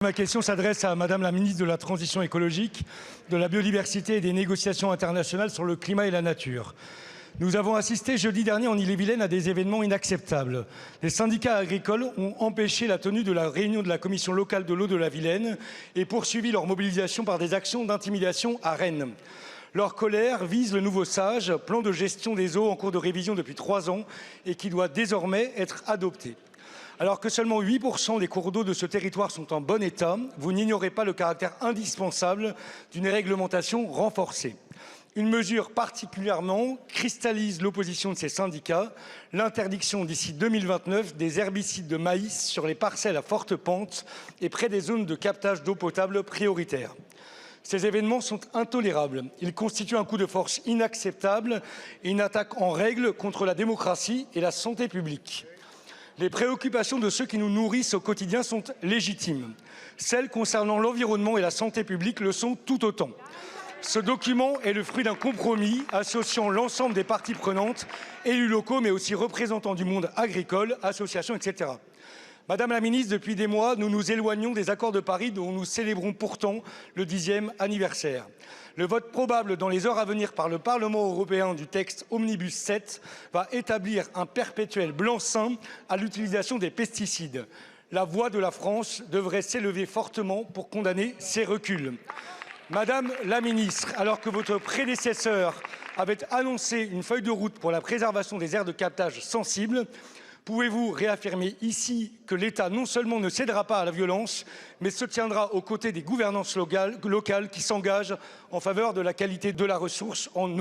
Ma question s'adresse à Madame la ministre de la Transition écologique, de la biodiversité et des négociations internationales sur le climat et la nature. Nous avons assisté jeudi dernier en Ille-et-Vilaine à des événements inacceptables. Les syndicats agricoles ont empêché la tenue de la réunion de la commission locale de l'eau de la Vilaine et poursuivi leur mobilisation par des actions d'intimidation à Rennes. Leur colère vise le nouveau SAGE, plan de gestion des eaux en cours de révision depuis 3 ans et qui doit désormais être adopté. Alors que seulement 8% des cours d'eau de ce territoire sont en bon état, vous n'ignorez pas le caractère indispensable d'une réglementation renforcée. Une mesure particulièrement cristallise l'opposition de ces syndicats, l'interdiction d'ici 2029 des herbicides de maïs sur les parcelles à forte pente et près des zones de captage d'eau potable prioritaires. Ces événements sont intolérables. Ils constituent un coup de force inacceptable et une attaque en règle contre la démocratie et la santé publique. Les préoccupations de ceux qui nous nourrissent au quotidien sont légitimes. Celles concernant l'environnement et la santé publique le sont tout autant. Ce document est le fruit d'un compromis associant l'ensemble des parties prenantes, élus locaux, mais aussi représentants du monde agricole, associations, etc. Madame la ministre, depuis des mois, nous nous éloignons des accords de Paris dont nous célébrons pourtant le 10e anniversaire. Le vote probable dans les heures à venir par le Parlement européen du texte Omnibus 7 va établir un perpétuel blanc-seing à l'utilisation des pesticides. La voix de la France devrait s'élever fortement pour condamner ces reculs. Madame la ministre, alors que votre prédécesseur avait annoncé une feuille de route pour la préservation des aires de captage sensibles, pouvez-vous réaffirmer ici que l'État non seulement ne cédera pas à la violence, mais se tiendra aux côtés des gouvernances locales qui s'engagent en faveur de la qualité de la ressource en eau ?